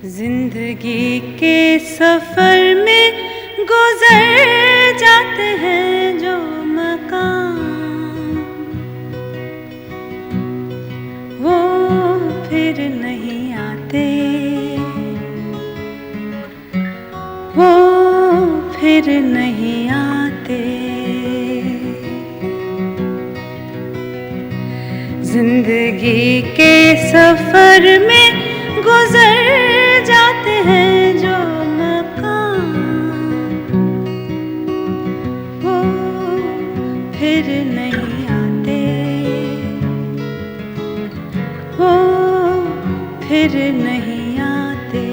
जिंदगी के सफर में गुजर जाते हैं जो मकाम, वो फिर नहीं आते, वो फिर नहीं आते। जिंदगी के सफर में गुजर जाते हैं जो मकाम, वो फिर नहीं आते, वो फिर नहीं आते।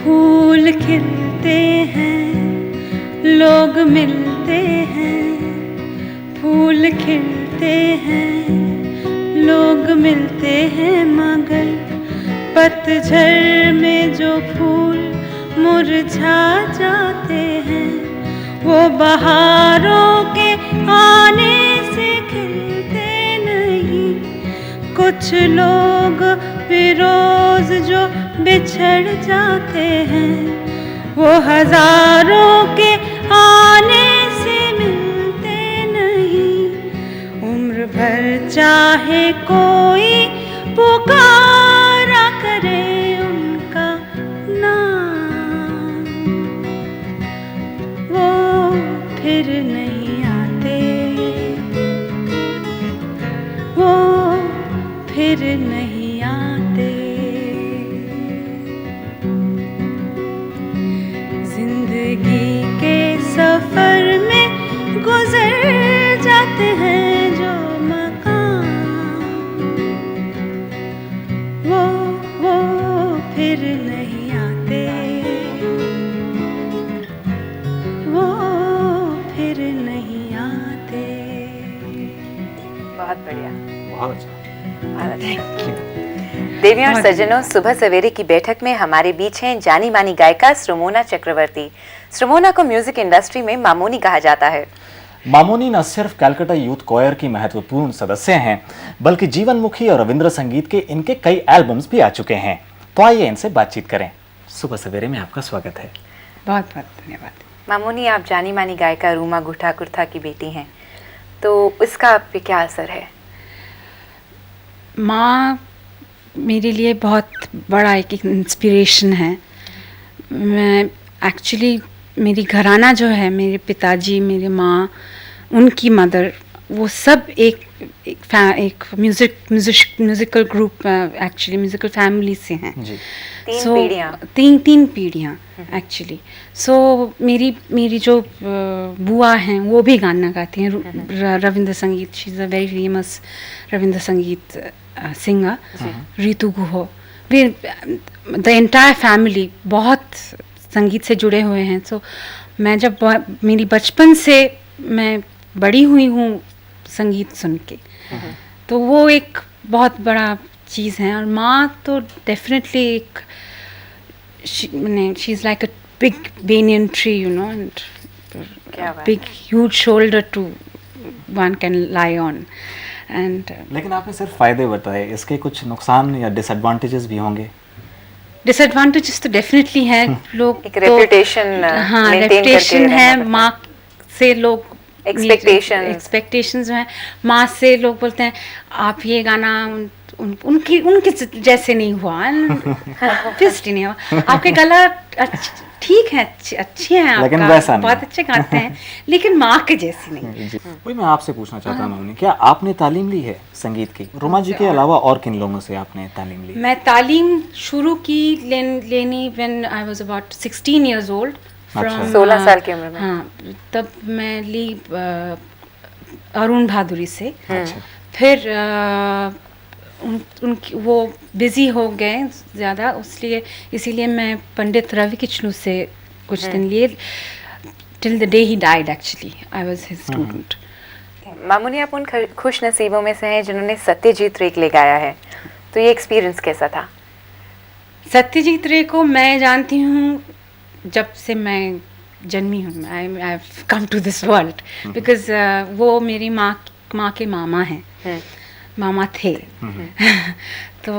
फूल खिलते हैं, लोग मिलते हैं, फूल खिलते हैं, लोग मिलते हैं, मगर पतझड़ में जो फूल मुरझा जाते हैं, वो बहारों के आने से खिलते नहीं। कुछ लोग फिरोज जो बिछड़ जाते हैं, वो हजारों के आने से मिलते नहीं। उम्र भर चाहे कोई पुकारा करे उनका नाम, वो फिर नहीं आते, वो फिर नहीं आते। जिंदगी के सफर में गुजर जाते हैं जो मकाम, वो फिर नहीं आते, वो फिर नहीं आते। बहुत बढ़िया, बहुत अच्छा। देवियों और सज्जनों, सुबह सवेरे की बैठक में हमारे बीच हैं जानी मानी गायिका श्रमोना चक्रवर्ती। श्रमोना को म्यूजिक इंडस्ट्री में मामोनी कहा जाता है। मामोनी न सिर्फ कैलकाटा यूथ क्वायर की महत्वपूर्ण सदस्य हैं, बल्कि जीवनमुखी और रविंद्र संगीत के इनके कई एल्बम्स भी आ चुके हैं। तो आइए इनसे बातचीत करें। सुबह सवेरे में आपका स्वागत है। बहुत बहुत धन्यवाद। मामोनी, आप जानी मानी गायिका रूमा गुठाकुर्था की बेटी हैं, तो उसका आप पे क्या असर है? माँ मेरे लिए बहुत बड़ा एक इंस्पिरेशन है। मैं एक्चुअली मेरी घराना जो है, मेरे पिताजी, मेरे माँ, उनकी मदर, वो सब एक musical group, actually musical family से हैं। तीन पीढ़ियाँ एक्चुअली। सो मेरी जो बुआ हैं वो भी गाना गाती हैं Rabindra Sangeet. She is a very famous Rabindra Sangeet singer, Ritu Guho. The entire family बहुत संगीत से जुड़े हुए हैं। सो मैं जब मेरी बचपन से मैं बड़ी हुई हूँ संगीत सुन के, तो वो एक बहुत बड़ा चीज़ है। और माँ तो डेफिनेटली एक she is like a big banyan tree, you know, and big huge shoulder to one can lie on. And लेकिन आपने सिर्फ फायदे बताए, इसके कुछ नुकसान या डिसएडवांटेजेस भी होंगे? डिसएडवांटेजेस तो डेफिनेटली है। लोग एक रेपुटेशन, हाँ, रेपुटेशन है। माँ से लोग एक्सपेक्टेशंस जो हैं, माँ से लोग बोलते हैं आप ये गाना उनके जैसे नहीं हुआ, ऑब्वियसली नहीं हुआ। आपके गला ठीक है, अच्छी है, लेकिन आपका वैसा बहुत अच्छे गाते हैं, लेकिन माँ के जैसी नहीं। वही मैं आपसे पूछना चाहता हूँ, क्या आपने तालीम ली है संगीत की? रुमा जी के अलावा और किन लोगों से आपने तालीम ली? मैं तालीम शुरू की लेनी when I was about 16 years old. 16 साल की उम्र में। हाँ, तब मैं ली अरुण भादुरी से। अच्छा। फिर उनकी वो बिज़ी हो गए ज़्यादा, इसीलिए मैं पंडित रवि किचलू से कुछ दिन लिए, till the day he died. Actually I was his student. Mamoni, आप उन खुश नसीबों में से हैं जिन्होंने सत्यजीत रे के लिए गाया है, तो ये एक्सपीरियंस कैसा था? सत्यजीत रे को मैं जानती हूँ जब से मैं जन्मी हूँ। I have come to this world because वो मेरी माँ के मामा हैं। मामा थे तो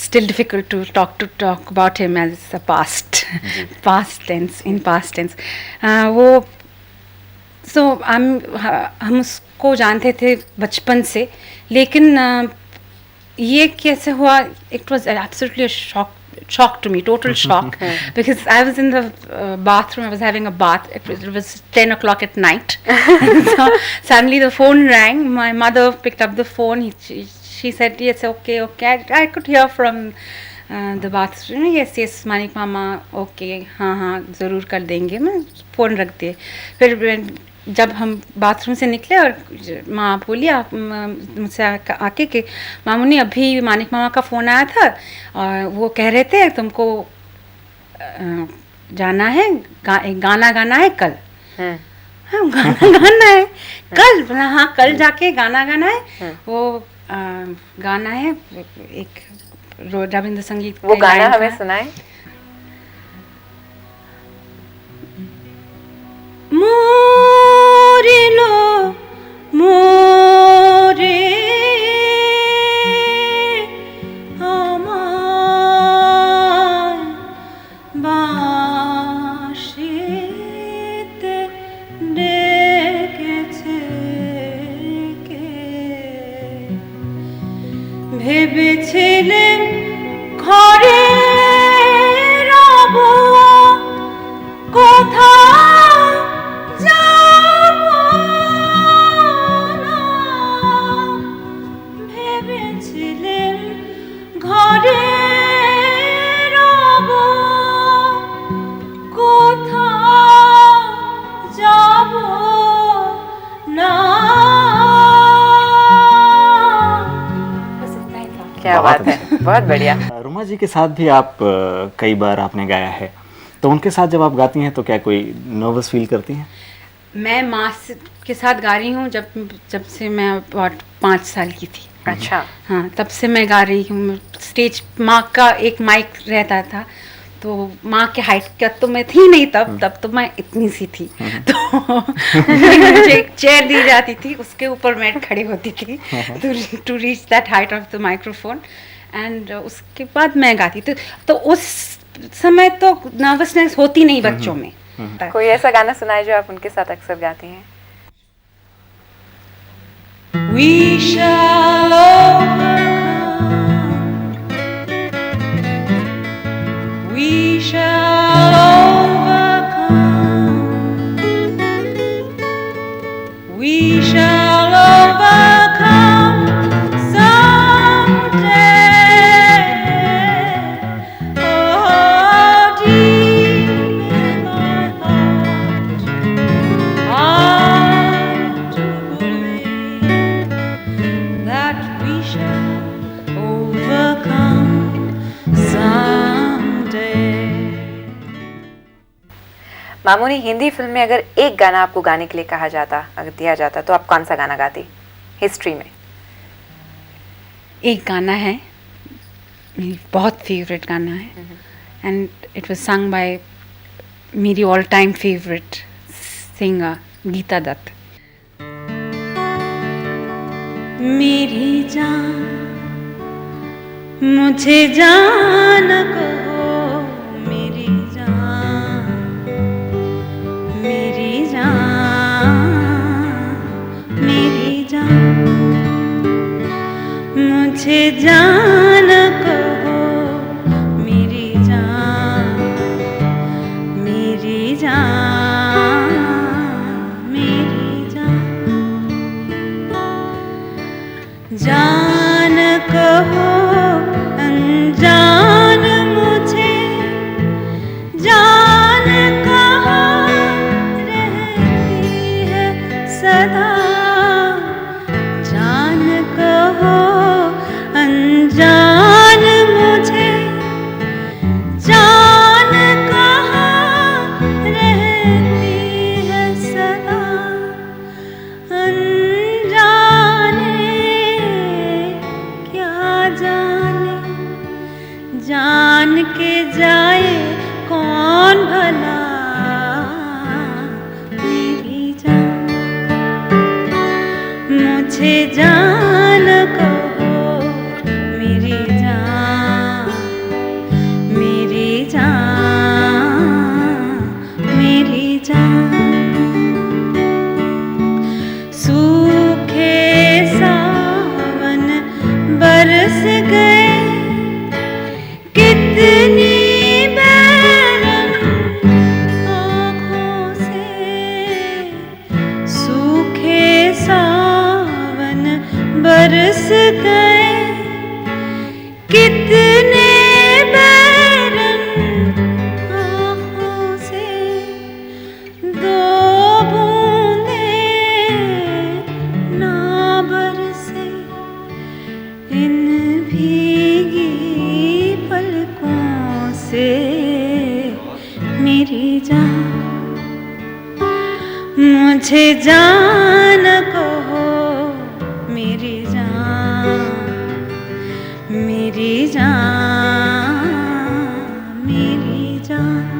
still difficult to talk about him as a past tense वो सो हम उसको जानते थे बचपन से, लेकिन ये कैसे हुआ, it was absolutely shock to me, total shock, because I was in the bathroom, I was having a bath, it was 10 o'clock at night. So suddenly the phone rang, my mother picked up the phone, she said yes, okay, I could hear from the bathroom, yes Manik mama okay, हाँ ज़रूर कर देंगे, मैं phone रख दिए। फिर जब हम बाथरूम से निकले और माँ बोली आप मुझसे आके कि मामूनी अभी मानिक मामा का फ़ोन आया था और वो कह रहे थे तुमको जाना है, गाना गाना है कल। हाँ गाना है कल, बोला हाँ कल जाके गाना गाना है। वो गाना है एक रविंद्र संगीत, वो गाना हमें सुनाए। मोरे আমার বাঁশিতে ডেকেছে কে, ভেবেছিলেন ঘরে রব কোথাও যাব না, ভেবেছিলেন ঘরে রব কোথাও যাব না। क्या बात है, बहुत बढ़िया। रुमा जी के साथ भी आप कई बार आपने गाया है, तो उनके साथ जब आप गाती हैं तो क्या कोई नर्वस फील करती हैं? मैं माँ के साथ गा रही हूँ जब से मैं about 5 साल की थी। अच्छा। हाँ, तब से मैं गा रही हूँ। स्टेज माँ का एक माइक रहता था, तो माँ के हाइट का तो मैं थी नहीं तब तो मैं इतनी सी थी, तो मुझे एक चेयर दी जाती थी, उसके ऊपर मैं खड़ी होती थी to reach that height of the microphone, and उसके बाद मैं गाती थी। तो उस समय तो नर्वसनेस होती नहीं बच्चों में। कोई ऐसा गाना सुनाए जो आप उनके साथ अक्सर गाती हैं? We shall overcome. We shall overcome. We shall overcome someday. Oh, deep in my heart, I do believe that we shall overcome someday. Mamuni, Hindi film में अगर एक गाना आपको गाने के लिए कहा जाता, अगर दिया जाता, तो आप कौन सा गाना गाती हिस्ट्री में? एक गाना है, मेरी बहुत फेवरेट गाना है, and it was sung by मेरी all time favourite singer Geeta Dutt. मेरी जान मुझे जान कहो, मेरी जान, मेरी जान, मेरी जान, मुझे जान कहो, मेरी जान, मेरी जान, मेरी जान, जान कहो अनजान मुझे, जान कहाँ रहती है सदा, जान कहो अनजान मुझे, जान कहाँ रहती है सदा, अनजाने क्या जाने, जान के जाए कौन भला, मेरी जान, मुझे जान बरस गए कितने बैरन आँखों से, दो बूंदे ना बरसे इन भीगी पलकों से। मेरी जान मुझे जान कहो, मेरी जान, मेरी जान, मेरी जान।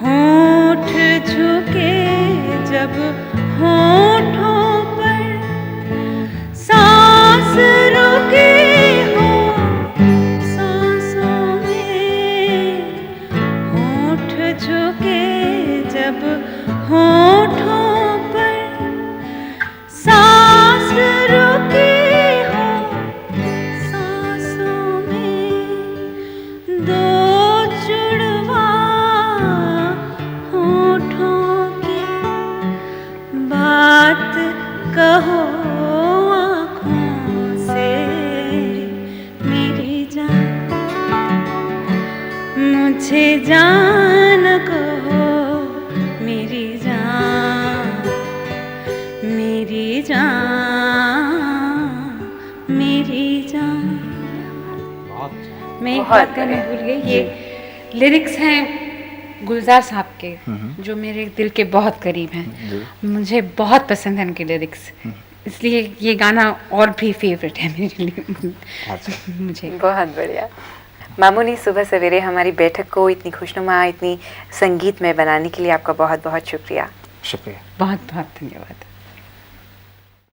होंठ झुके जब होंठों पर, सांस रुकी हो सांसों में। होंठ झुके जब होंठों पर, सांस रुकी हो सांसों में। दो जुड़वा होंठों की बात कहो आँखों से। मेरी जान मुझे जान कहो, मेरी जान, मेरी जान, मेरी जान। मैं एक बहुत बात कहना भूल गई, ये लिरिक्स हैं गुलजार साहब के, जो मेरे दिल के बहुत करीब हैं। मुझे बहुत पसंद है उनके लिरिक्स, इसलिए ये गाना और भी फेवरेट है मेरे लिए। मुझे बहुत बढ़िया। मामूनी, सुबह सवेरे हमारी बैठक को इतनी खुशनुमा, इतनी संगीत में बनाने के लिए आपका बहुत बहुत शुक्रिया। शुक्रिया। बहुत बहुत धन्यवाद।